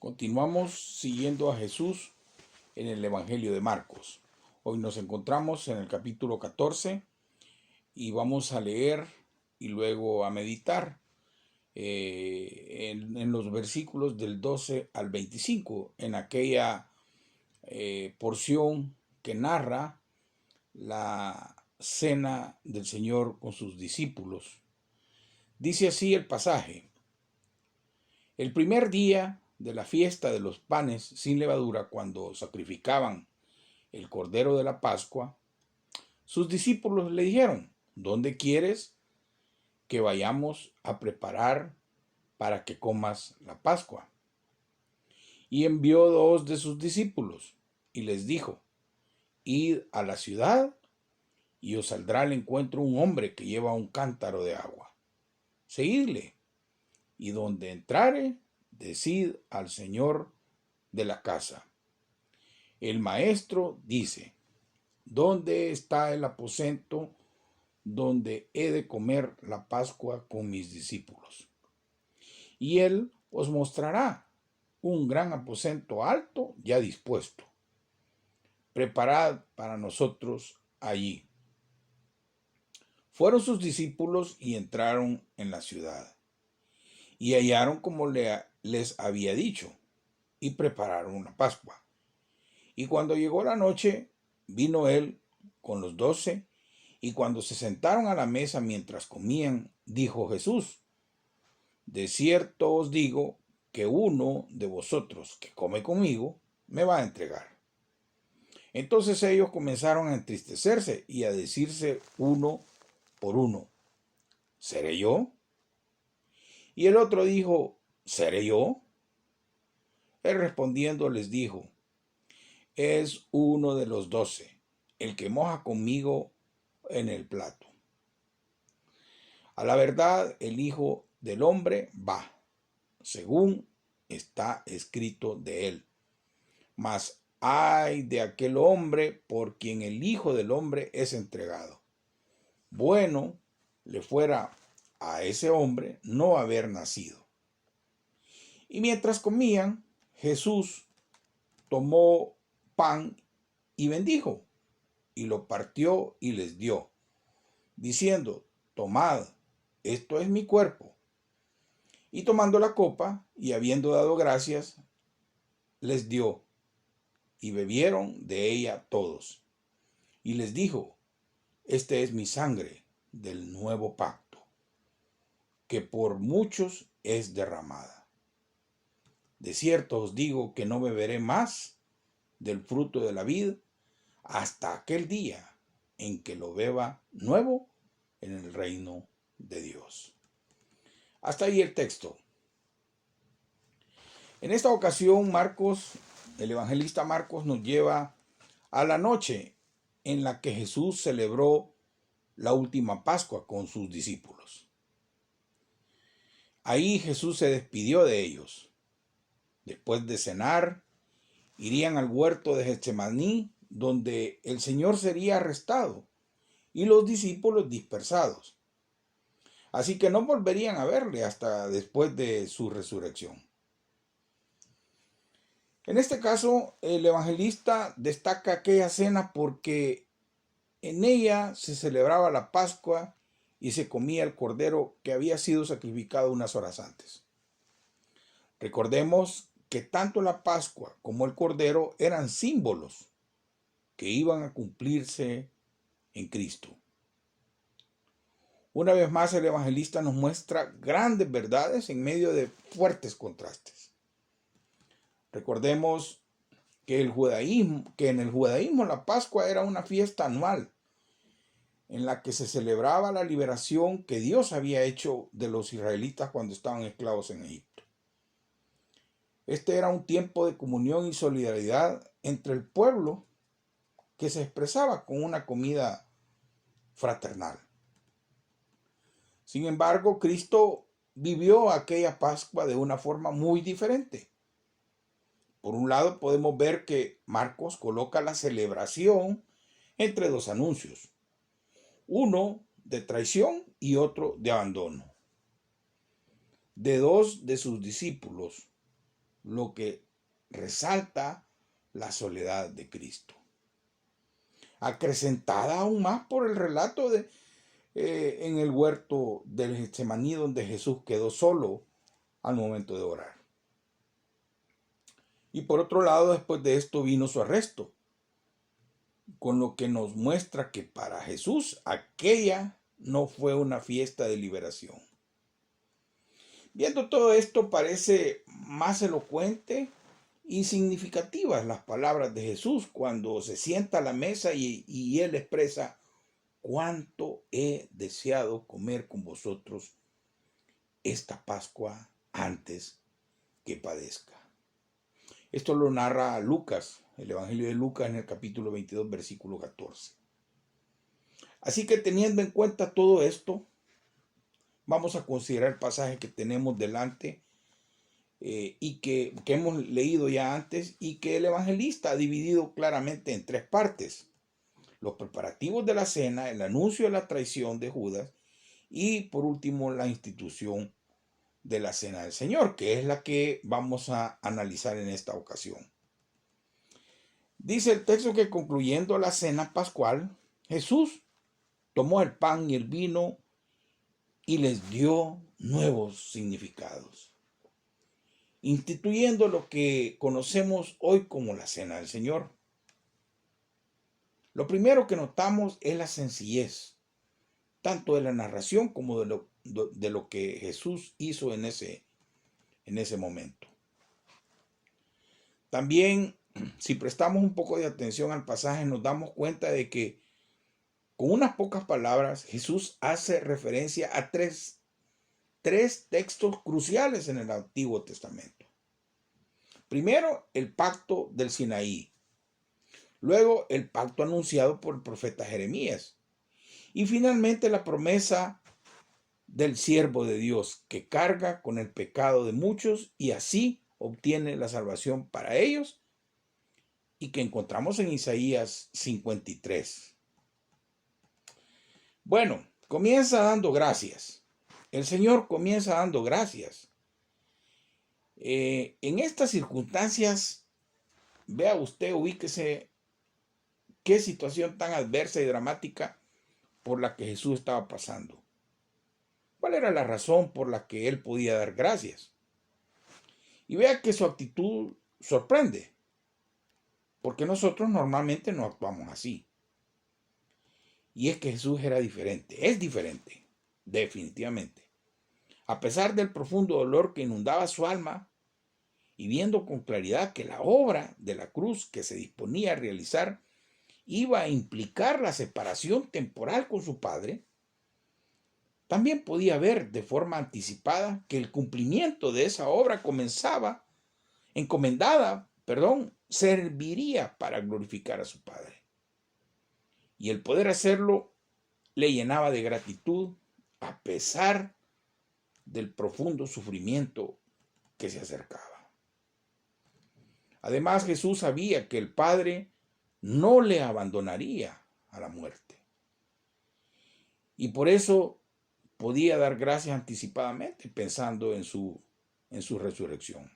Continuamos siguiendo a Jesús en el Evangelio de Marcos. Hoy nos encontramos en el capítulo 14 y vamos a leer y luego a meditar en los versículos del 12 al 25, en aquella porción que narra la cena del Señor con sus discípulos. Dice así el pasaje: el primer día de la fiesta de los panes sin levadura, cuando sacrificaban el cordero de la Pascua, sus discípulos le dijeron: ¿dónde quieres que vayamos a preparar para que comas la Pascua? Y envió dos de sus discípulos y les dijo: id a la ciudad y os saldrá al encuentro un hombre que lleva un cántaro de agua. Seguidle, y donde entrare, decid al señor de la casa: el maestro dice, ¿dónde está el aposento donde he de comer la Pascua con mis discípulos? Y él os mostrará un gran aposento alto ya dispuesto. Preparad para nosotros allí. Fueron sus discípulos y entraron en la ciudad, y hallaron como les había dicho, y prepararon la Pascua. Y cuando llegó la noche, vino él con los 12, y cuando se sentaron a la mesa mientras comían, dijo Jesús: de cierto os digo que uno de vosotros que come conmigo me va a entregar. Entonces ellos comenzaron a entristecerse y a decirse uno por uno: ¿seré yo? Y el otro dijo: ¿seré yo? Él respondiendo les dijo: es uno de los 12, el que moja conmigo en el plato. A la verdad, el Hijo del Hombre va, según está escrito de él. Mas ay de aquel hombre por quien el Hijo del Hombre es entregado. Bueno le fuera a ese hombre no haber nacido. Y mientras comían, Jesús tomó pan y bendijo, y lo partió y les dio, diciendo: tomad, esto es mi cuerpo. Y tomando la copa, y habiendo dado gracias, les dio, y bebieron de ella todos. Y les dijo: este es mi sangre del nuevo pacto, que por muchos es derramada. De cierto os digo que no beberé más del fruto de la vid hasta aquel día en que lo beba nuevo en el reino de Dios. Hasta ahí el texto. En esta ocasión, el evangelista Marcos, nos lleva a la noche en la que Jesús celebró la última Pascua con sus discípulos. Ahí Jesús se despidió de ellos. Después de cenar, irían al huerto de Getsemaní, donde el Señor sería arrestado y los discípulos dispersados. Así que no volverían a verle hasta después de su resurrección. En este caso, el evangelista destaca aquella cena porque en ella se celebraba la Pascua y se comía el cordero que había sido sacrificado unas horas antes. Recordemos que tanto la Pascua como el cordero eran símbolos que iban a cumplirse en Cristo. Una vez más, el evangelista nos muestra grandes verdades en medio de fuertes contrastes. Recordemos que en el judaísmo la Pascua era una fiesta anual en la que se celebraba la liberación que Dios había hecho de los israelitas cuando estaban esclavos en Egipto. Este era un tiempo de comunión y solidaridad entre el pueblo que se expresaba con una comida fraternal. Sin embargo, Cristo vivió aquella Pascua de una forma muy diferente. Por un lado, podemos ver que Marcos coloca la celebración entre dos anuncios, uno de traición y otro de abandono, de dos de sus discípulos, lo que resalta la soledad de Cristo, acrecentada aún más por el relato en el huerto del Getsemaní, donde Jesús quedó solo al momento de orar. Y por otro lado, después de esto vino su arresto, con lo que nos muestra que para Jesús aquella no fue una fiesta de liberación. Viendo todo esto, parece más elocuente y significativas las palabras de Jesús cuando se sienta a la mesa y él expresa: cuánto he deseado comer con vosotros esta Pascua antes que padezca. Esto lo narra Lucas, el Evangelio de Lucas, en el capítulo 22, versículo 14. Así que, teniendo en cuenta todo esto, vamos a considerar el pasaje que tenemos delante y que hemos leído ya antes, y que el evangelista ha dividido claramente en tres partes: los preparativos de la cena, el anuncio de la traición de Judas y, por último, la institución de la cena del Señor, que es la que vamos a analizar en esta ocasión. Dice el texto que, concluyendo la cena pascual, Jesús tomó el pan y el vino y les dio nuevos significados, instituyendo lo que conocemos hoy como la cena del Señor. Lo primero que notamos es la sencillez, tanto de la narración como de lo que Jesús hizo en ese momento. También, si prestamos un poco de atención al pasaje, nos damos cuenta de que con unas pocas palabras Jesús hace referencia a tres textos cruciales en el Antiguo Testamento. Primero, el pacto del Sinaí. Luego, el pacto anunciado por el profeta Jeremías. Y finalmente, la promesa del siervo de Dios, que carga con el pecado de muchos y así obtiene la salvación para ellos, y que encontramos en Isaías 53. Bueno, comienza dando gracias. El Señor comienza dando gracias. En estas circunstancias, vea usted, ubíquese qué situación tan adversa y dramática por la que Jesús estaba pasando. ¿Cuál era la razón por la que él podía dar gracias? Y vea que su actitud sorprende, porque nosotros normalmente no actuamos así. Y es que Jesús era diferente, es diferente, definitivamente. A pesar del profundo dolor que inundaba su alma, y viendo con claridad que la obra de la cruz que se disponía a realizar iba a implicar la separación temporal con su Padre, también podía ver de forma anticipada que el cumplimiento de esa obra serviría para glorificar a su Padre. Y el poder hacerlo le llenaba de gratitud a pesar del profundo sufrimiento que se acercaba. Además, Jesús sabía que el Padre no le abandonaría a la muerte. Y por eso podía dar gracias anticipadamente, pensando en su resurrección.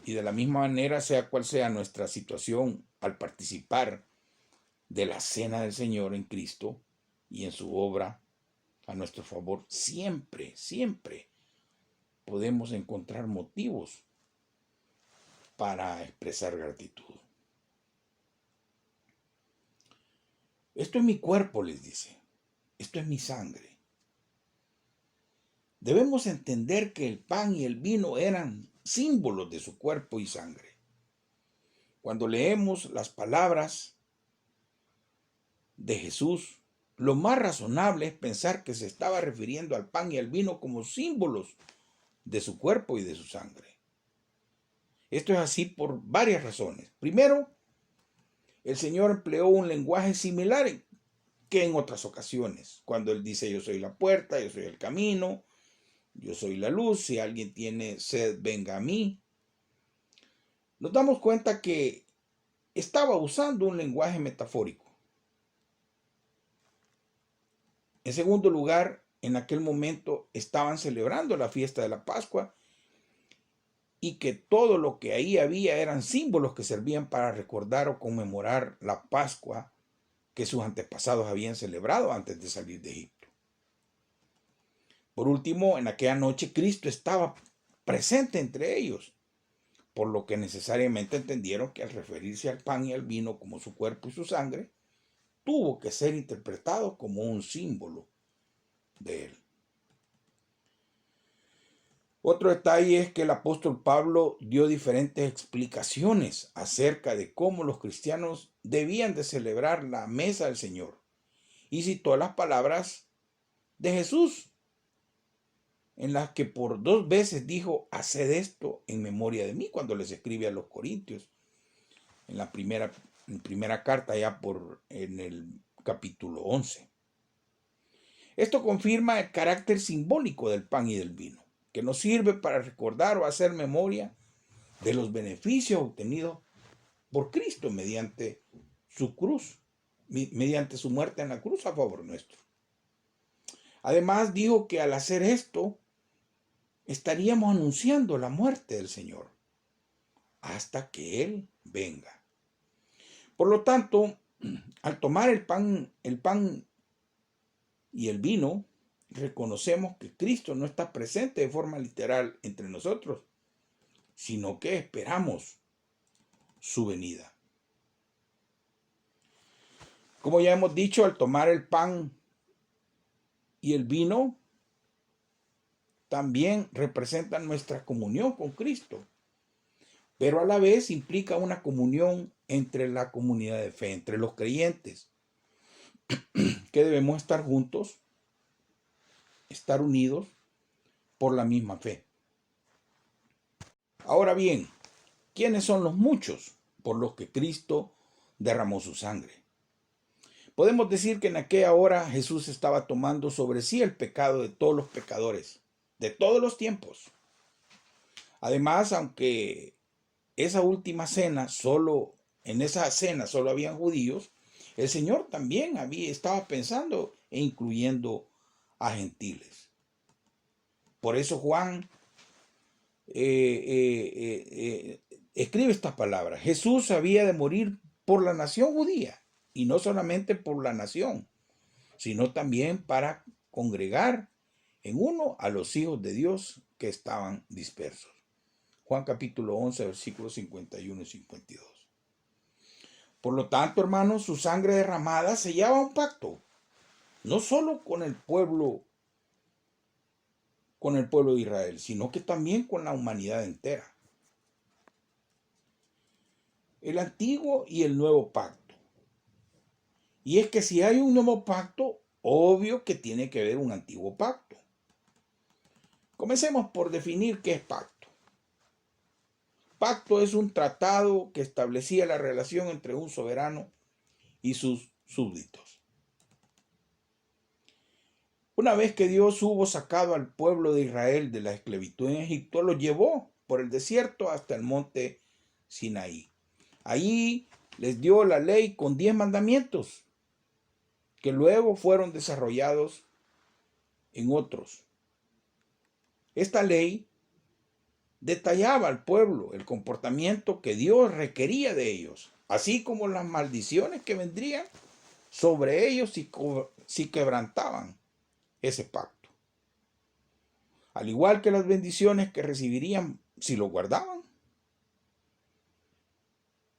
Y de la misma manera, sea cual sea nuestra situación al participar de la cena del Señor en Cristo y en su obra a nuestro favor, siempre podemos encontrar motivos para expresar gratitud. Esto es mi cuerpo, les dice. Esto es mi sangre. Debemos entender que el pan y el vino eran símbolos de su cuerpo y sangre. Cuando leemos las palabras de Jesús, lo más razonable es pensar que se estaba refiriendo al pan y al vino como símbolos de su cuerpo y de su sangre. Esto es así por varias razones. Primero, el Señor empleó un lenguaje similar que en otras ocasiones, cuando Él dice: yo soy la puerta, yo soy el camino, yo soy la luz, si alguien tiene sed, venga a mí. Nos damos cuenta que estaba usando un lenguaje metafórico. En segundo lugar, en aquel momento estaban celebrando la fiesta de la Pascua y que todo lo que ahí había eran símbolos que servían para recordar o conmemorar la Pascua que sus antepasados habían celebrado antes de salir de Egipto. Por último, en aquella noche Cristo estaba presente entre ellos, por lo que necesariamente entendieron que al referirse al pan y al vino como su cuerpo y su sangre, tuvo que ser interpretado como un símbolo de él. Otro detalle es que el apóstol Pablo dio diferentes explicaciones acerca de cómo los cristianos debían de celebrar la mesa del Señor y citó las palabras de Jesús, en las que por 2 veces dijo: haced esto en memoria de mí, cuando les escribe a los Corintios, en la primera carta, ya en el capítulo 11. Esto confirma el carácter simbólico del pan y del vino, que nos sirve para recordar o hacer memoria de los beneficios obtenidos por Cristo mediante su cruz, mediante su muerte en la cruz a favor nuestro. Además, dijo que al hacer esto, estaríamos anunciando la muerte del Señor hasta que Él venga. Por lo tanto, al tomar el pan y el vino, reconocemos que Cristo no está presente de forma literal entre nosotros, sino que esperamos su venida. Como ya hemos dicho, al tomar el pan y el vino, también representan nuestra comunión con Cristo, pero a la vez implica una comunión entre la comunidad de fe, entre los creyentes, que debemos estar juntos, estar unidos por la misma fe. Ahora bien, ¿quiénes son los muchos por los que Cristo derramó su sangre? Podemos decir que en aquella hora Jesús estaba tomando sobre sí el pecado de todos los pecadores, de todos los tiempos. Además, aunque esa última cena, en esa cena solo habían judíos, el Señor también estaba pensando e incluyendo a gentiles. Por eso Juan escribe estas palabras: Jesús había de morir por la nación judía, y no solamente por la nación, sino también para congregar en uno a los hijos de Dios que estaban dispersos. Juan capítulo 11, versículos 51 y 52. Por lo tanto, hermanos, su sangre derramada sellaba un pacto, no solo con el pueblo de Israel, sino que también con la humanidad entera. El antiguo y el nuevo pacto. Y es que si hay un nuevo pacto, obvio que tiene que haber un antiguo pacto. Comencemos por definir qué es pacto. Pacto es un tratado que establecía la relación entre un soberano y sus súbditos. Una vez que Dios hubo sacado al pueblo de Israel de la esclavitud en Egipto, lo llevó por el desierto hasta el monte Sinaí. Allí les dio la ley con 10 mandamientos, que luego fueron desarrollados en otros. Esta ley detallaba al pueblo el comportamiento que Dios requería de ellos, así como las maldiciones que vendrían sobre ellos si quebrantaban ese pacto, al igual que las bendiciones que recibirían si lo guardaban.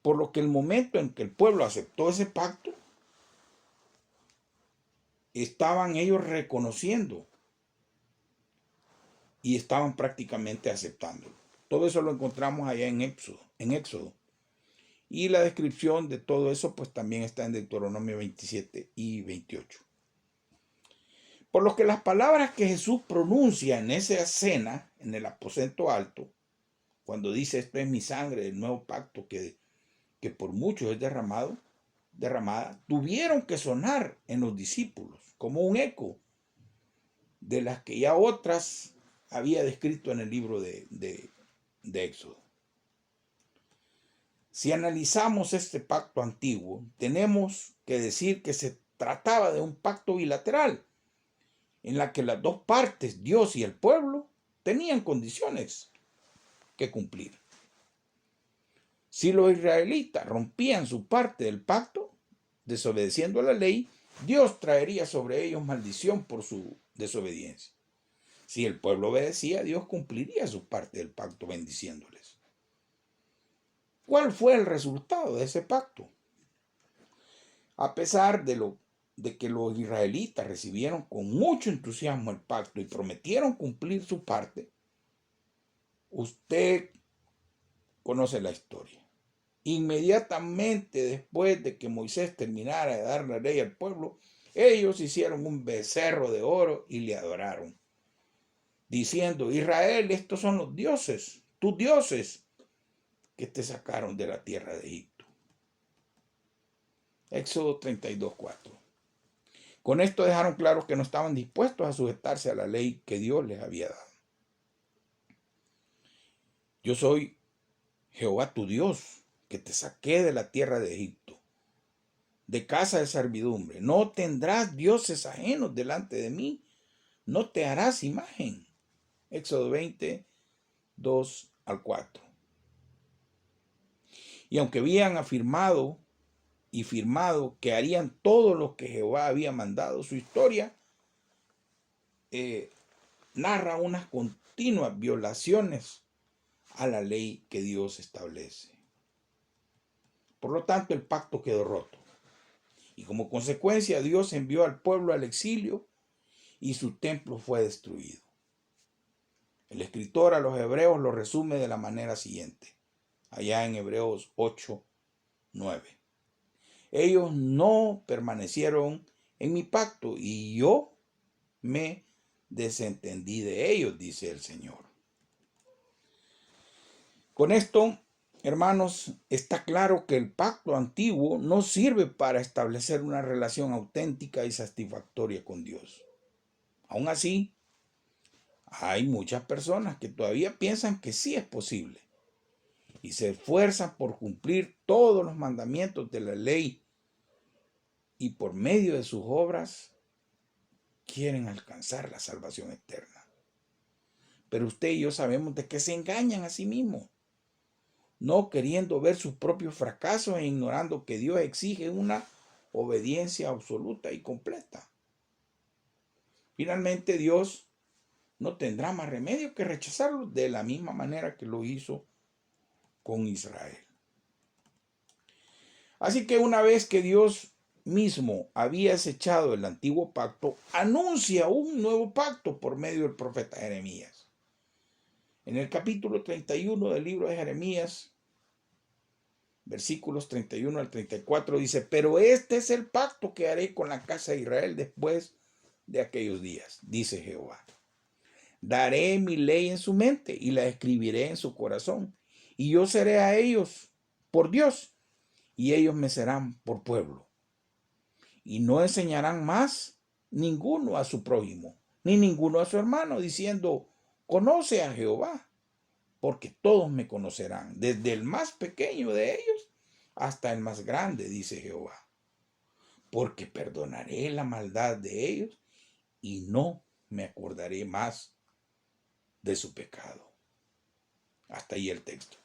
Por lo que el momento en que el pueblo aceptó ese pacto, estaban ellos reconociendo y estaban prácticamente aceptándolo. Todo eso lo encontramos allá en Éxodo. Y la descripción de todo eso pues también está en Deuteronomio 27 y 28. Por lo que las palabras que Jesús pronuncia en esa cena, en el aposento alto, cuando dice: esto es mi sangre del nuevo pacto que por muchos es derramada, tuvieron que sonar en los discípulos como un eco de las que ya otras había descrito en el libro de Éxodo. Si analizamos este pacto antiguo, tenemos que decir que se trataba de un pacto bilateral, en la que las dos partes, Dios y el pueblo, tenían condiciones. que cumplir. Si los israelitas rompían su parte del pacto, desobedeciendo a la ley, Dios traería sobre ellos maldición por su desobediencia. Si el pueblo obedecía, Dios cumpliría su parte del pacto bendiciéndoles. ¿Cuál fue el resultado de ese pacto? A pesar de que los israelitas recibieron con mucho entusiasmo el pacto y prometieron cumplir su parte, usted conoce la historia. Inmediatamente después de que Moisés terminara de dar la ley al pueblo, ellos hicieron un becerro de oro y le adoraron, diciendo: Israel, estos son los dioses, tus dioses, que te sacaron de la tierra de Egipto. Éxodo 32:4. Con esto dejaron claro que no estaban dispuestos a sujetarse a la ley que Dios les había dado. Yo soy Jehová tu Dios, que te saqué de la tierra de Egipto, de casa de servidumbre. No tendrás dioses ajenos delante de mí, no te harás imagen. Éxodo 20, 2 al 4. Y aunque habían afirmado y firmado que harían todo lo que Jehová había mandado, su historia narra unas continuas violaciones a la ley que Dios establece. Por lo tanto, el pacto quedó roto. Y como consecuencia, Dios envió al pueblo al exilio y su templo fue destruido. El escritor a los hebreos lo resume de la manera siguiente, allá en Hebreos 8, 9. Ellos no permanecieron en mi pacto y yo me desentendí de ellos, dice el Señor. Con esto, hermanos, está claro que el pacto antiguo no sirve para establecer una relación auténtica y satisfactoria con Dios. Aún así, hay muchas personas que todavía piensan que sí es posible y se esfuerzan por cumplir todos los mandamientos de la ley y por medio de sus obras quieren alcanzar la salvación eterna. Pero usted y yo sabemos de que se engañan a sí mismos, no queriendo ver sus propios fracasos e ignorando que Dios exige una obediencia absoluta y completa. Finalmente, Dios no tendrá más remedio que rechazarlo de la misma manera que lo hizo con Israel. Así que una vez que Dios mismo había desechado el antiguo pacto, anuncia un nuevo pacto por medio del profeta Jeremías. En el capítulo 31 del libro de Jeremías, versículos 31 al 34, dice: pero este es el pacto que haré con la casa de Israel después de aquellos días, dice Jehová. Daré mi ley en su mente y la escribiré en su corazón, y yo seré a ellos por Dios, y ellos me serán por pueblo. Y no enseñarán más ninguno a su prójimo, ni ninguno a su hermano, diciendo: conoce a Jehová, porque todos me conocerán, desde el más pequeño de ellos hasta el más grande, dice Jehová. Porque perdonaré la maldad de ellos y no me acordaré más de su pecado. Hasta ahí el texto.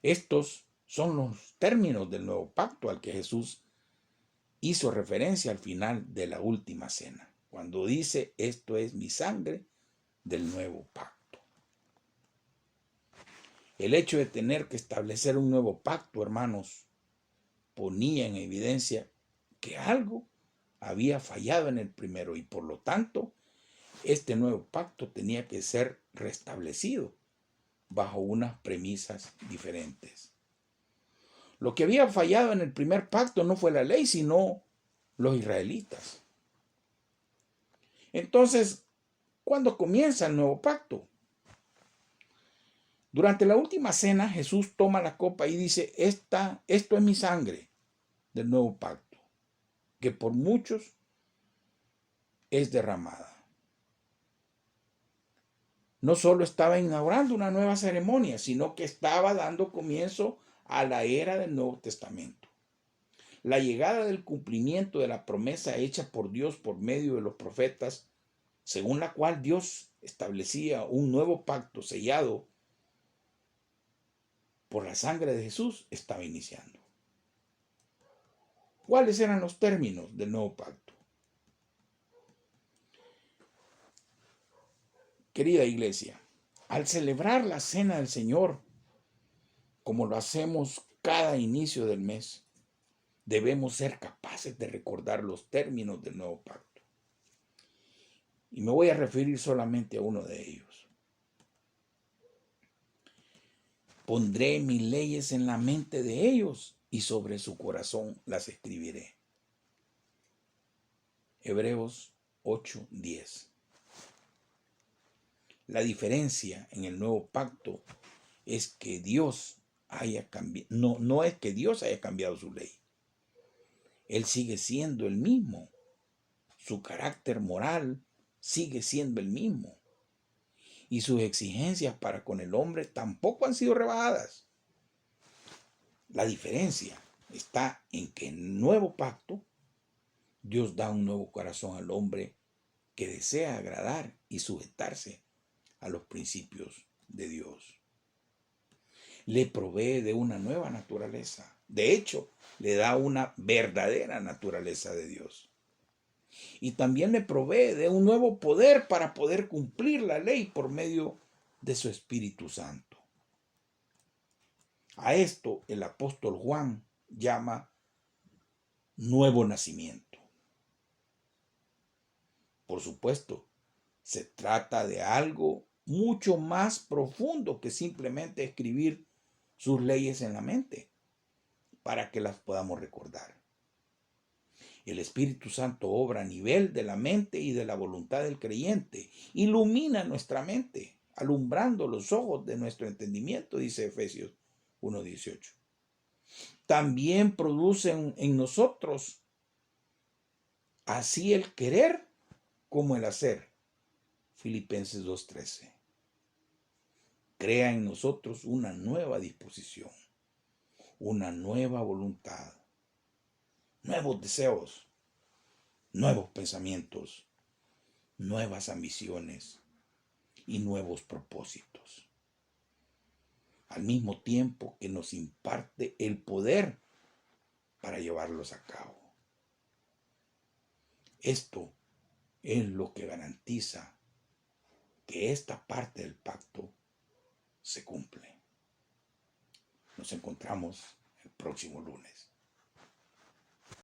Estos son los términos del nuevo pacto al que Jesús hizo referencia al final de la última cena, cuando dice: esto es mi sangre del nuevo pacto. El hecho de tener que establecer un nuevo pacto, hermanos, ponía en evidencia que algo había fallado en el primero y por lo tanto este nuevo pacto tenía que ser restablecido bajo unas premisas diferentes. Lo que había fallado en el primer pacto no fue la ley, sino los israelitas. Entonces, ¿cuándo comienza el nuevo pacto? Durante la última cena, Jesús toma la copa y dice: esto es mi sangre del nuevo pacto, que por muchos es derramada. No solo estaba inaugurando una nueva ceremonia, sino que estaba dando comienzo a la era del Nuevo Testamento. La llegada del cumplimiento de la promesa hecha por Dios por medio de los profetas según la cual Dios establecía un nuevo pacto sellado por la sangre de Jesús, estaba iniciando. ¿Cuáles eran los términos del nuevo pacto? Querida iglesia, al celebrar la cena del Señor, como lo hacemos cada inicio del mes, debemos ser capaces de recordar los términos del nuevo pacto. Y me voy a referir solamente a uno de ellos. Pondré mis leyes en la mente de ellos y sobre su corazón las escribiré. Hebreos 8:10. La diferencia en el nuevo pacto es que Dios haya cambiado, no es que Dios haya cambiado su ley. Él sigue siendo el mismo. Su carácter moral sigue siendo el mismo. Y sus exigencias para con el hombre tampoco han sido rebajadas. La diferencia está en que en el nuevo pacto Dios da un nuevo corazón al hombre que desea agradar y sujetarse a los principios de Dios. Le provee de una nueva naturaleza. De hecho, le da una verdadera naturaleza de Dios. Y también le provee de un nuevo poder para poder cumplir la ley por medio de su Espíritu Santo. A esto el apóstol Juan llama nuevo nacimiento. Por supuesto, se trata de algo mucho más profundo que simplemente escribir sus leyes en la mente para que las podamos recordar. El Espíritu Santo obra a nivel de la mente y de la voluntad del creyente. Ilumina nuestra mente, alumbrando los ojos de nuestro entendimiento, dice Efesios 1:18. También produce en nosotros así el querer como el hacer. Filipenses 2:13. Crea en nosotros una nueva disposición, una nueva voluntad, nuevos deseos, nuevos pensamientos, nuevas ambiciones y nuevos propósitos. Al mismo tiempo que nos imparte el poder para llevarlos a cabo. Esto es lo que garantiza que esta parte del pacto se cumple. Nos encontramos el próximo lunes.